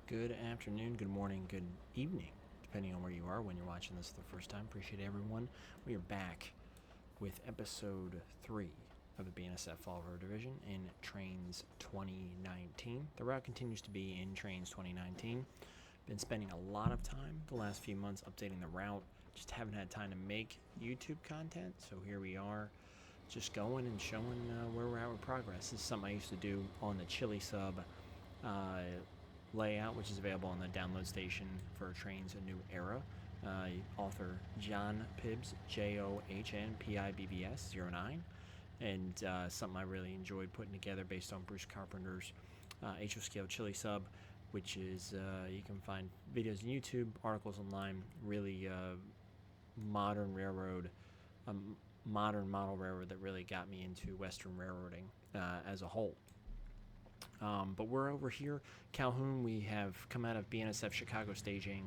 Good afternoon, good morning, good evening, depending on where you are when you're watching this the first time. Appreciate everyone. We are back with episode 3 of the BNSF Fall River Division in Trainz 2019. The route continues to be in Trainz 2019. Been spending a lot of time the last few months updating the route. Just haven't had time to make YouTube content, so here we are, just going and showing where we're at with progress. This is something I used to do on the Chili Sub layout, which is available on the download station for Trainz A New Era. Author John Pibbs, JOHNPIBBS 09, and something I really enjoyed putting together based on Bruce Carpenter's HO Scale Chili Sub, which is you can find videos on YouTube, articles online, really modern railroad, modern model railroad that really got me into Western railroading as a whole. But we're over here, Calhoun. We have come out of BNSF Chicago staging,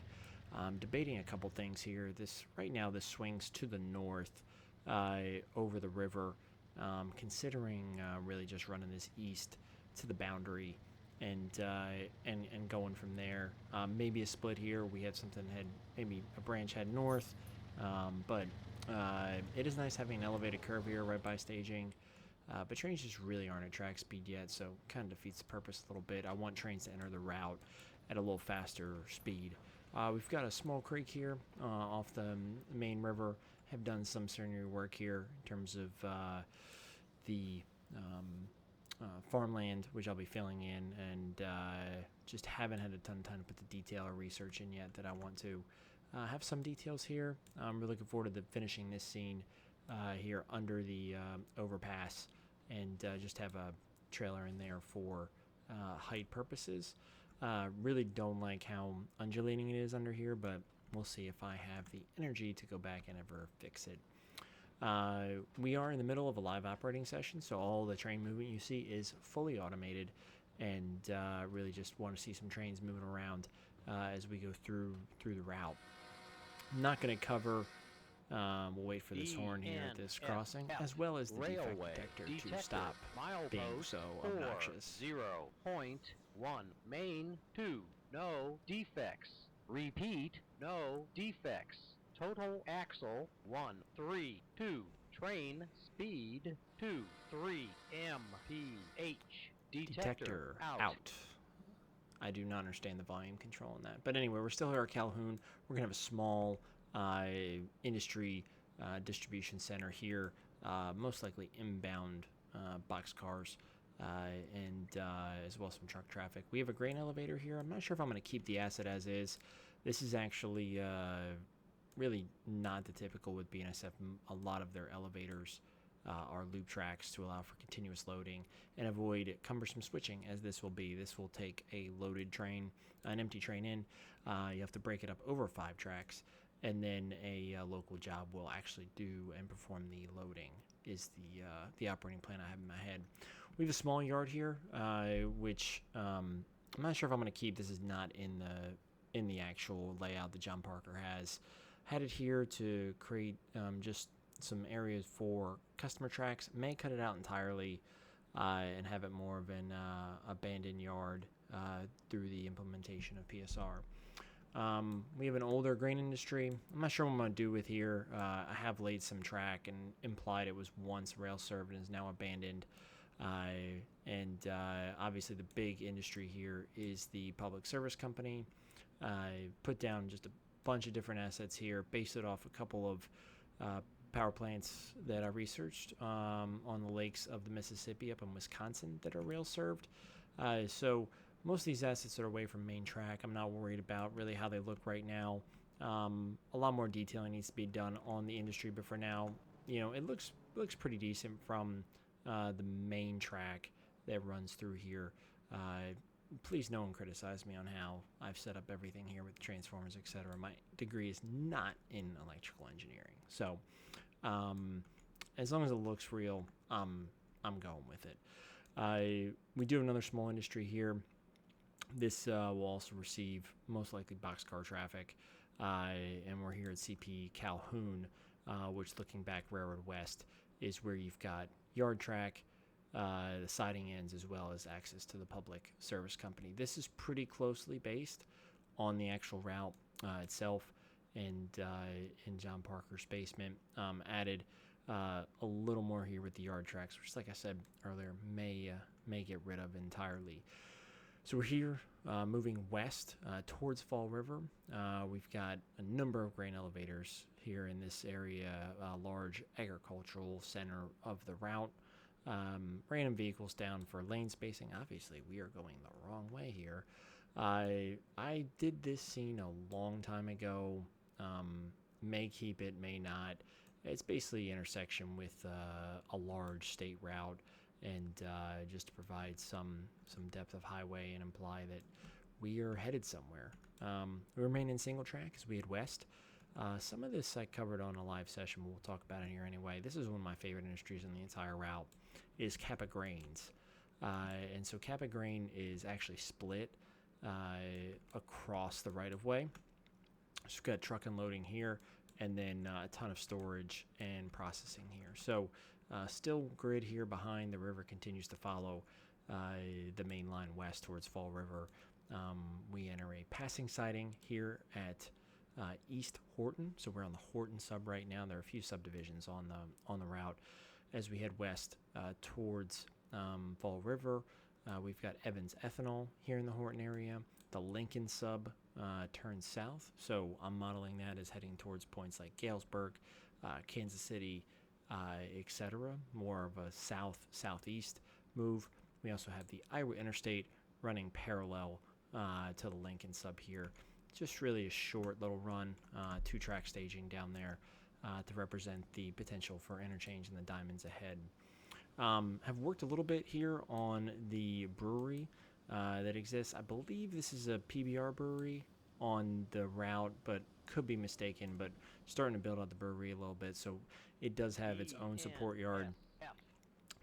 debating a couple things here. Right now, this swings to the north over the river, considering really just running this east to the boundary and going from there. Maybe a split here. We had something maybe a branch head north, but it is nice having an elevated curve here right by staging. But trains just really aren't at track speed yet, so kind of defeats the purpose a little bit. I want trains to enter the route at a little faster speed. We've got a small creek here off the main river. Have done some scenery work here in terms of the farmland, which I'll be filling in, and just haven't had a ton of time to put the detail or research in yet that I want to. Have some details here. I'm really looking forward to finishing this scene here under the overpass, and just have a trailer in there for height purposes. Really don't like how undulating it is under here, but we'll see if I have the energy to go back and ever fix it. We are in the middle of a live operating session, so all the train movement you see is fully automated, and really just want to see some trains moving around as we go through the route. I'm not going to cover. We'll wait for this horn here at this crossing, as well as the defect detector to stop being so obnoxious. 0.1 main 2, no defects. Repeat, no defects. Total axle 132. Train speed 23 mph. Detector out. I do not understand the volume control in that. But anyway, we're still here at Calhoun. We're going to have a small industry distribution center here, most likely inbound box cars, and as well as some truck traffic. We have a grain elevator here. I'm not sure if I'm going to keep the asset as is. This is actually really not the typical with BNSF. A lot of their elevators are loop tracks to allow for continuous loading and avoid cumbersome switching, as this will be. This will take a loaded train, an empty train in. You have to break it up over 5 tracks, and then a local job will actually do and perform the loading, is the operating plan I have in my head. We have a small yard here, which I'm not sure if I'm going to keep. This is not in the actual layout that John Parker has. Had it here to create just some areas for customer tracks. May cut it out entirely and have it more of an abandoned yard through the implementation of PSR. We have an older grain industry. I'm not sure what I'm going to do with here. I have laid some track and implied it was once rail served and is now abandoned. And obviously the big industry here is the public service company. I put down just a bunch of different assets here, based it off a couple of power plants that I researched on the lakes of the Mississippi up in Wisconsin that are rail served. So most of these assets are away from main track. I'm not worried about really how they look right now. A lot more detailing needs to be done on the industry, but for now, it looks pretty decent from the main track that runs through here. Please no one criticize me on how I've set up everything here with transformers, etc. My degree is not in electrical engineering, so as long as it looks real, I'm going with it. We do have another small industry here. This will also receive most likely boxcar traffic, and we're here at CP Calhoun, which, looking back Railroad West, is where you've got yard track, the siding ends, as well as access to the public service company. This is pretty closely based on the actual route itself, and in John Parker's basement. Added a little more here with the yard tracks, which, like I said earlier, may get rid of entirely. So we're here moving west towards Fall River. We've got a number of grain elevators here in this area, a large agricultural center of the route. Random vehicles down for lane spacing. Obviously, we are going the wrong way here. I did this scene a long time ago. May keep it, may not. It's basically intersection with a large state route, and just to provide some depth of highway and imply that we are headed somewhere. We remain in single track as we head west. Some of this I covered on a live session. We'll talk about it here anyway. This is one of my favorite industries in the entire route, is Kappa Grains. And so Kappa Grain is actually split across the right-of-way. So we've got truck unloading here, and then a ton of storage and processing here. So still grid here behind. The river continues to follow the main line west towards Fall River. We enter a passing siding here at East Horton. So we're on the Horton Sub right now. There are a few subdivisions on the route. As we head west towards Fall River, we've got Evans Ethanol here in the Horton area. The Lincoln Sub turns south, so I'm modeling that as heading towards points like Galesburg, Kansas City, etc. More of a southeast move. We also have the Iowa Interstate running parallel to the Lincoln Sub here. Just really a short little run, 2-track staging down there to represent the potential for interchange in the diamonds ahead. Have worked a little bit here on the brewery that exists. I believe this is a PBR brewery on the route, but could be mistaken. But starting to build out the brewery a little bit, so it does have its own support yard.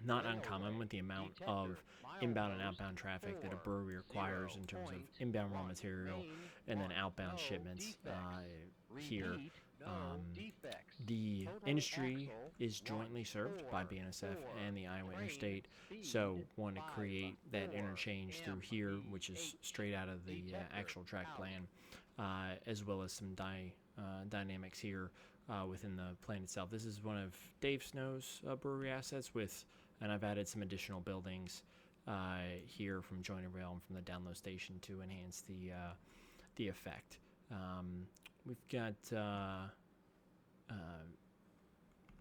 Not uncommon with the amount of inbound and outbound traffic that a brewery requires in terms of inbound raw material and then outbound shipments here. The industry is jointly served by BNSF and the Iowa Interstate, so wanted to create that interchange through here, which is straight out of the actual track plan, as well as some dynamics here within the plan itself. This is one of Dave Snow's brewery assets and I've added some additional buildings here from Jointed Rail and from the download station to enhance the effect. We've got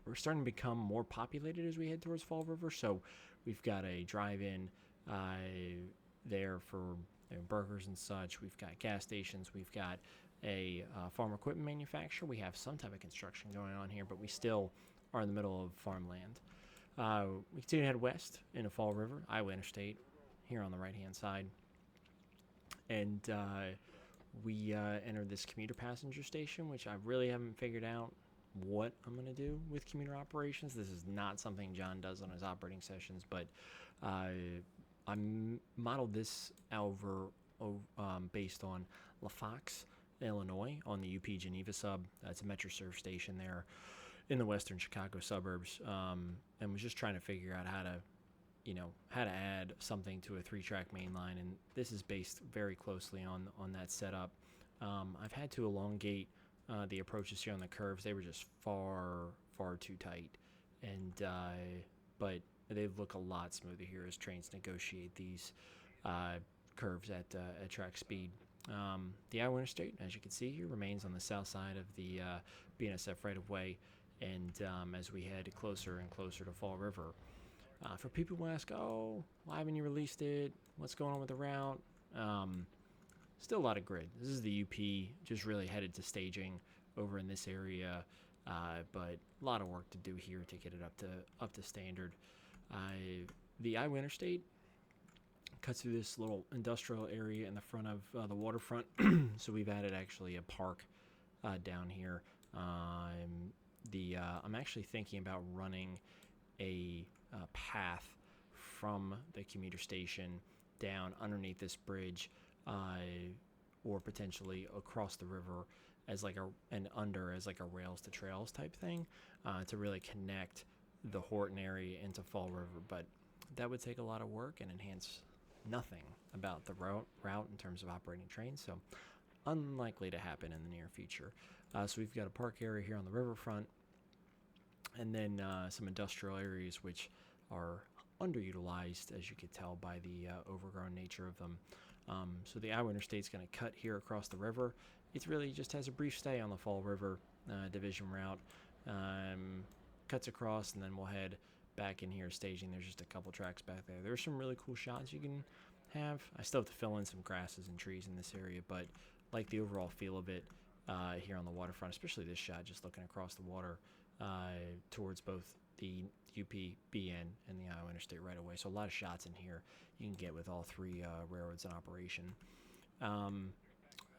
we're starting to become more populated as we head towards Fall River, so we've got a drive-in there for burgers and such. We've got gas stations. We've got a farm equipment manufacturer. We have some type of construction going on here, but we still are in the middle of farmland. We continue to head west into Fall River, Iowa Interstate, here on the right-hand side. And we enter this commuter passenger station, which I really haven't figured out what I'm going to do with commuter operations. This is not something John does on his operating sessions, but I modeled this over based on LaFox, Illinois, on the UP Geneva sub. It's a MetroServe station there in the western Chicago suburbs, and was just trying to figure out how to add something to a 3-track main line, and this is based very closely on that setup. I've had to elongate the approaches here on the curves. They were just far too tight, and but they look a lot smoother here as Trainz negotiate these curves at track speed. The Iowa Interstate, as you can see here, remains on the south side of the BNSF right-of-way, and as we head closer and closer to Fall River. For people who ask, why haven't you released it? What's going on with the route? Still a lot of grid. This is the UP, just really headed to staging over in this area, but a lot of work to do here to get it up to standard. The Iowa Interstate cuts through this little industrial area in the front of the waterfront, so we've added actually a park down here. I'm actually thinking about running a path from the commuter station down underneath this bridge, or potentially across the river as like a rails to trails type thing, to really connect the Horton area into Fall River. But that would take a lot of work and enhance nothing about the route in terms of operating trains. So unlikely to happen in the near future. So we've got a park area here on the riverfront, and then some industrial areas which are underutilized, as you could tell by the overgrown nature of them. So the Iowa Interstate's going to cut here across the river. It really just has a brief stay on the Fall River division route. Cuts across, and then we'll head back in here staging. There's just a couple tracks back there. There's some really cool shots you can have. I still have to fill in some grasses and trees in this area, but like the overall feel of it here on the waterfront, especially this shot just looking across the water towards both the UP, BN, and the Iowa Interstate right away. So a lot of shots in here you can get with all three railroads in operation. I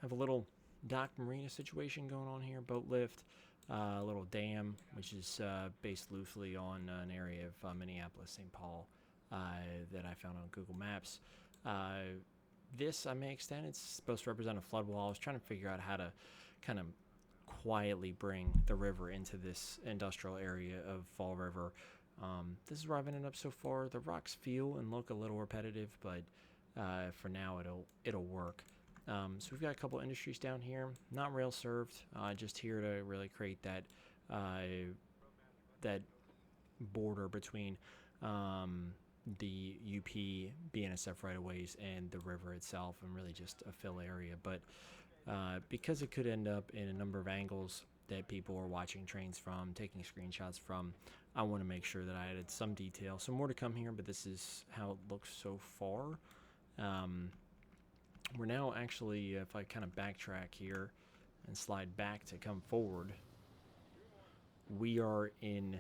have a little dock marina situation going on here, boat lift, a little dam, which is based loosely on an area of Minneapolis, St. Paul, that I found on Google Maps. This I may extend. It's supposed to represent a flood wall. I was trying to figure out how to kind of quietly bring the river into this industrial area of Fall River. This is where I've ended up so far. The rocks feel and look a little repetitive, but for now it'll work. So we've got a couple industries down here, not rail served, just here to really create that that border between the UP BNSF right-of-ways and the river itself, and really just a fill area. But because it could end up in a number of angles that people are watching trains from, taking screenshots from, I want to make sure that I added some detail. Some more to come here, but this is how it looks so far. We're now actually, if I kind of backtrack here and slide back to come forward, we are in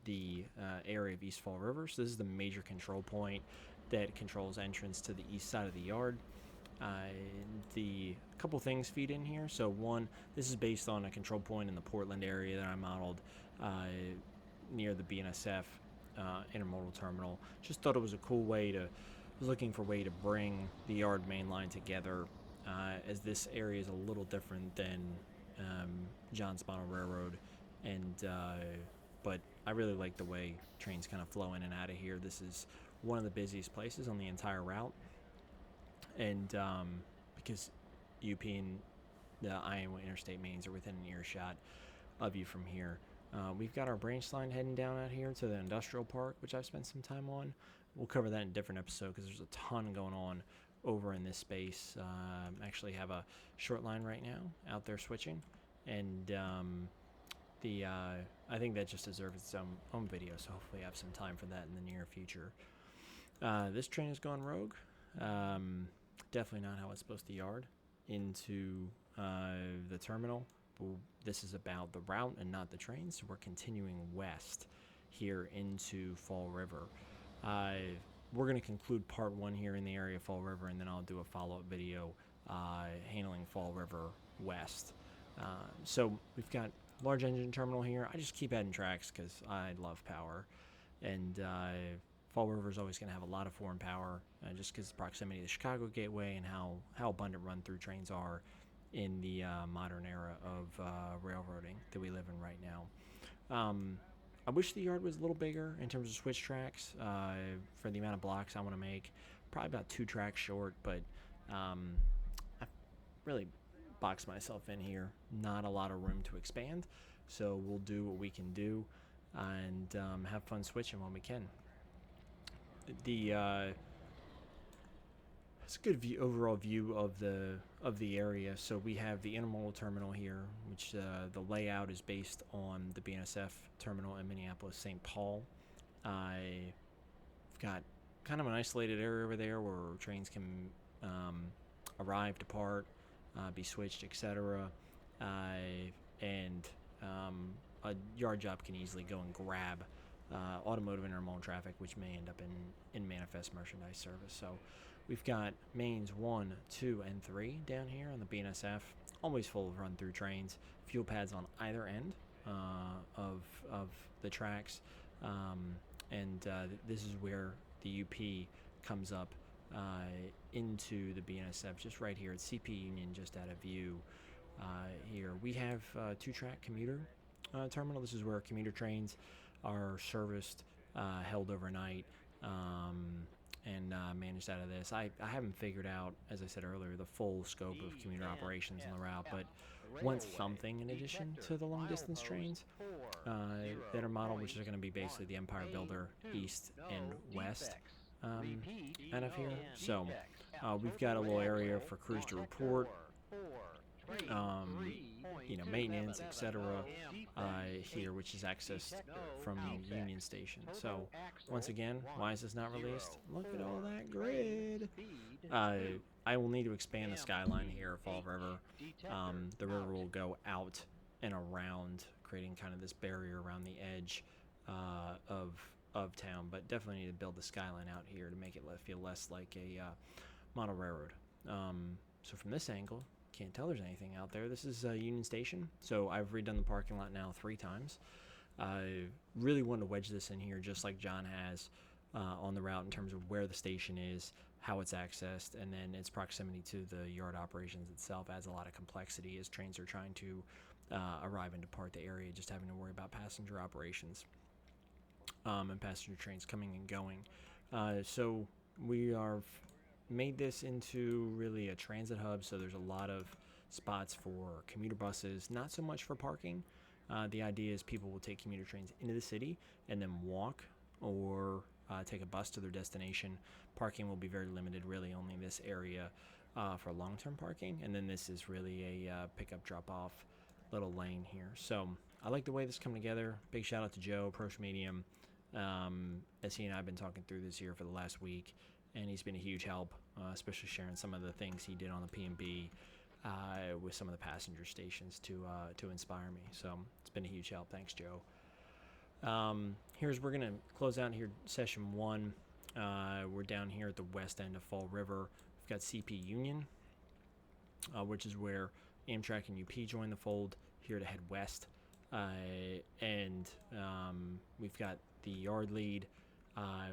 the area of East Fall River. So this is the major control point that controls entrance to the east side of the yard. The couple things feed in here. So one, this is based on a control point in the Portland area that I modeled near the BNSF intermodal terminal. Just thought it was a cool way to, was looking for a way to bring the yard main line together, as this area is a little different than Johns Bonnell Railroad, and but I really like the way trains kind of flow in and out of here. This is one of the busiest places on the entire route, and because UP and the Iowa Interstate mains are within an earshot of you from here. We've got our branch line heading down out here to the industrial park, which I've spent some time on. We'll cover that in a different episode because there's a ton going on over in this space. Actually have a short line right now out there switching, and I think that just deserves its own video, so hopefully I have some time for that in the near future. This train has gone rogue. Definitely not how it's supposed to yard into the terminal. This is about the route and not the train, so we're continuing west here into Fall River. We're going to conclude part one here in the area of Fall River, and then I'll do a follow-up video handling Fall River west. So we've got large engine terminal here. I just keep adding tracks because I love power, and Fall River is always going to have a lot of foreign power, just because of proximity to the Chicago Gateway and how abundant run-through trains are in the modern era of railroading that we live in right now. I wish the yard was a little bigger in terms of switch tracks for the amount of blocks I want to make. Probably about 2 tracks short, but I really boxed myself in here. Not a lot of room to expand, so we'll do what we can do and have fun switching when we can. It's a good overall view of the area. So we have the intermodal terminal here, which the layout is based on the BNSF terminal in Minneapolis, St. Paul. I've got kind of an isolated area over there where trains can arrive, depart, be switched, etc. And a yard job can easily go and grab automotive intermodal traffic, which may end up in manifest merchandise service. So we've got mains 1, 2, and 3 down here on the BNSF, always full of run-through trains. Fuel pads on either end of the tracks, and this is where the UP comes up into the BNSF, just right here at CP Union, just out of view. Here we have 2-track commuter terminal. This is where commuter trains are serviced held overnight, and managed out of this. I haven't figured out, as I said earlier, the full scope of commuter operations on the route, but want something in addition to the long distance trains that are modeled, which is going to be basically the Empire Builder East and West out of here. So we've got a little area for crews to report, maintenance, etc. Here, which is accessed from Union Station. So once again, why is this not released? Look at all that grid. I will need to expand the skyline here of Fall River. The river will go out and around, creating kind of this barrier around the edge of town, but definitely need to build the skyline out here to make it feel less like a model railroad. So from this angle, can't tell there's anything out there. This is Union Station, so I've redone the parking lot now 3 times. I really wanted to wedge this in here just like John has on the route in terms of where the station is, how it's accessed, and then its proximity to the yard operations itself adds a lot of complexity as trains are trying to arrive and depart the area, just having to worry about passenger operations and passenger trains coming and going. So we are made this into really a transit hub, so there's a lot of spots for commuter buses, not so much for parking. The idea is people will take commuter trains into the city and then walk or take a bus to their destination. Parking will be very limited, really only this area for long-term parking, and then this is really a pickup drop-off little lane here. So I like the way this come together. Big shout out to Joe, Approach Medium, as he and I have been talking through this here for the last week, and he's been a huge help, especially sharing some of the things he did on the P&B with some of the passenger stations to inspire me. So it's been a huge help. Thanks, Joe. We're going to close out here session 1. We're down here at the west end of Fall River. We've got CP Union, which is where Amtrak and UP join the fold here to head west. And we've got the yard lead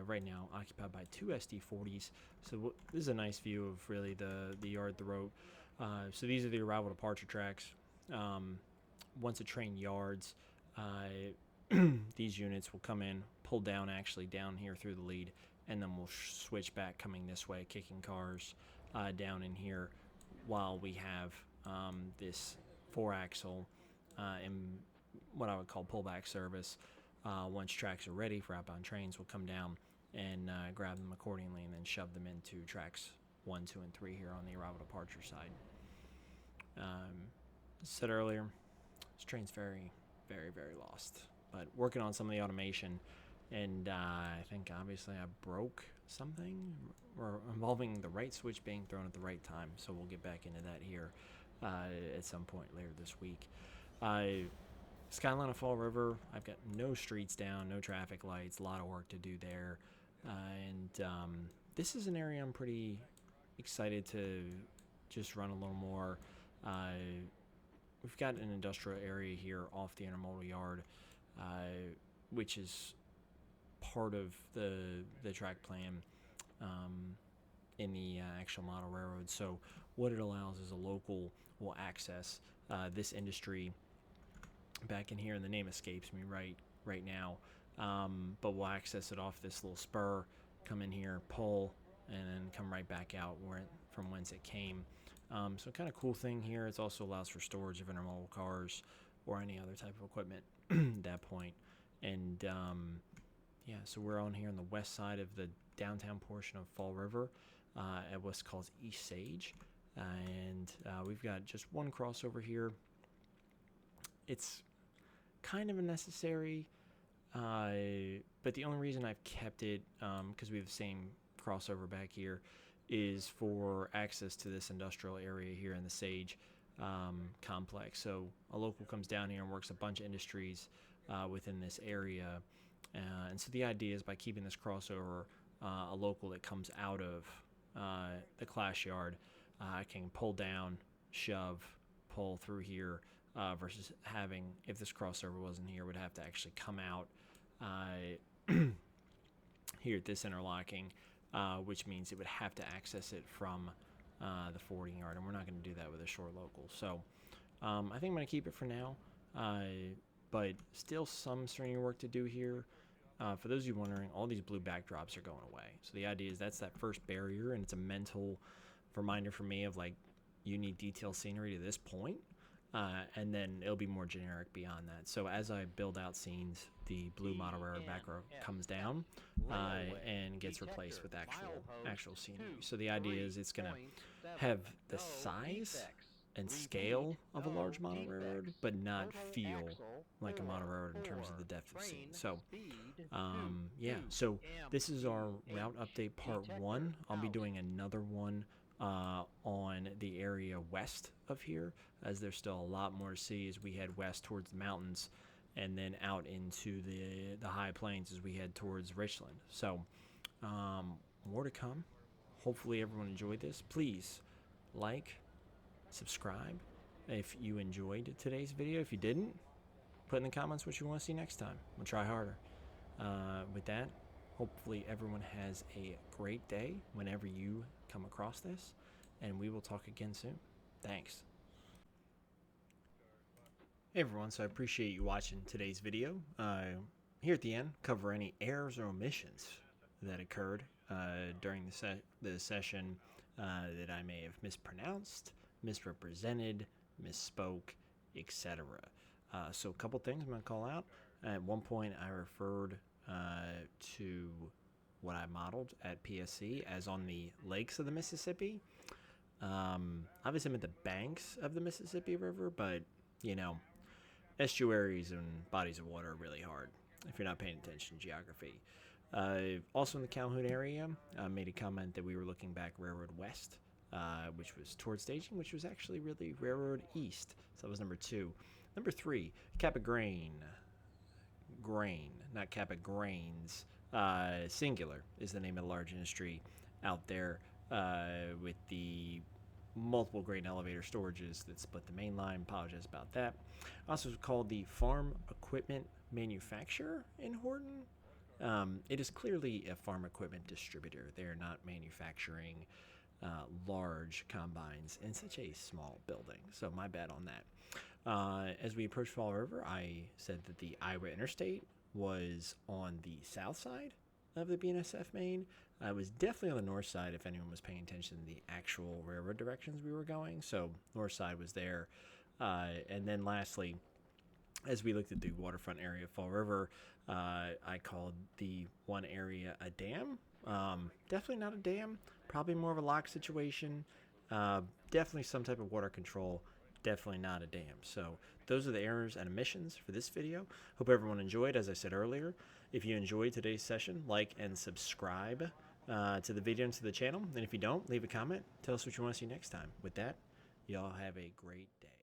right now occupied by 2 SD40s. So this is a nice view of really the yard, the road. So these are the arrival departure tracks. Once a train yards, these units will come in, pull down actually down here through the lead, and then we'll switch back coming this way, kicking cars down in here while we have this 4-axle and what I would call pullback service. Once tracks are ready for outbound trains, we'll come down and grab them accordingly and then shove them into tracks 1, 2, and 3 here on the arrival departure side. As I said earlier, this train's very, very, very lost. But working on some of the automation, and I think obviously I broke something involving the right switch being thrown at the right time. So we'll get back into that here at some point later this week. Skyline of Fall River, I've got no streets down, no traffic lights, a lot of work to do there. And this is an area I'm pretty excited to just run a little more. We've got an industrial area here off the intermodal yard, which is part of the track plan in the actual model railroad. So what it allows is a local will access this industry back in here, and the name escapes me right now, but we'll access it off this little spur, come in here, pull, and then come right back out from whence it came. So kind of cool thing here. It also allows for storage of intermodal cars or any other type of equipment at that point. And so we're on here on the west side of the downtown portion of Fall River at what's called East Sage. And we've got just one crossover here. It's kind of unnecessary, but the only reason I've kept it, because we have the same crossover back here, is for access to this industrial area here in the Sage complex. So a local comes down here and works a bunch of industries within this area. And so the idea is by keeping this crossover, a local that comes out of the clash yard can pull down, shove, pull through here, versus having, if this crossover wasn't here, would have to actually come out here at this interlocking, which means it would have to access it from the forwarding yard, and we're not going to do that with a short local. So I think I'm going to keep it for now, but still some stringing work to do here. for those of you wondering, all these blue backdrops are going away. So the idea is that's that first barrier, and it's a mental reminder for me of like, you need detailed scenery to this point, and then it'll be more generic beyond that. So as I build out scenes, the blue model railroad background comes down and gets replaced with actual scenery. So the idea is it's gonna have the size and scale of a large model railroad, but not feel like a model railroad in terms of the depth of scene. So, yeah. So this is our route update part 1. I'll be doing another one on the area west of here, as there's still a lot more to see as we head west towards the mountains, and then out into the high plains as we head towards Richland. So, more to come. Hopefully everyone enjoyed this. Please like, subscribe if you enjoyed today's video. If you didn't, put in the comments what you want to see next time. We'll try harder. With that, hopefully everyone has a great day whenever you come across this, and we will talk again soon. Thanks. Hey everyone, so I appreciate you watching today's video. Here at the end, cover any errors or omissions that occurred during the session that I may have mispronounced, misrepresented, misspoke, etc. So a couple things I'm going to call out. At one point I referred to what I modeled at PSC as on the lakes of the Mississippi. Obviously I'm at the banks of the Mississippi River, but you know, estuaries and bodies of water are really hard if you're not paying attention to geography. Also in the Calhoun area, I made a comment that we were looking back Railroad West, which was towards staging, which was actually really Railroad East. So that was number 2. Number 3, Kappa Grain, not Kappa Grains, singular is the name of the large industry out there with the multiple grain elevator storages that split the main line. Apologize about that. Also called the Farm Equipment Manufacturer in Horton. It is clearly a farm equipment distributor. They are not manufacturing large combines in such a small building. So my bad on that. As we approach Fall River, I said that the Iowa Interstate was on the south side of the BNSF main. I was definitely on the north side if anyone was paying attention to the actual railroad directions we were going. So north side was there. And then lastly, as we looked at the waterfront area of Fall River, I called the one area a dam. Definitely not a dam. Probably more of a lock situation. Definitely some type of water control. Definitely not a dam. So those are the errors and omissions for this video. Hope everyone enjoyed. As I said earlier, if you enjoyed today's session, like and subscribe to the video and to the channel. And if you don't, leave a comment. Tell us what you want to see next time. With that, y'all have a great day.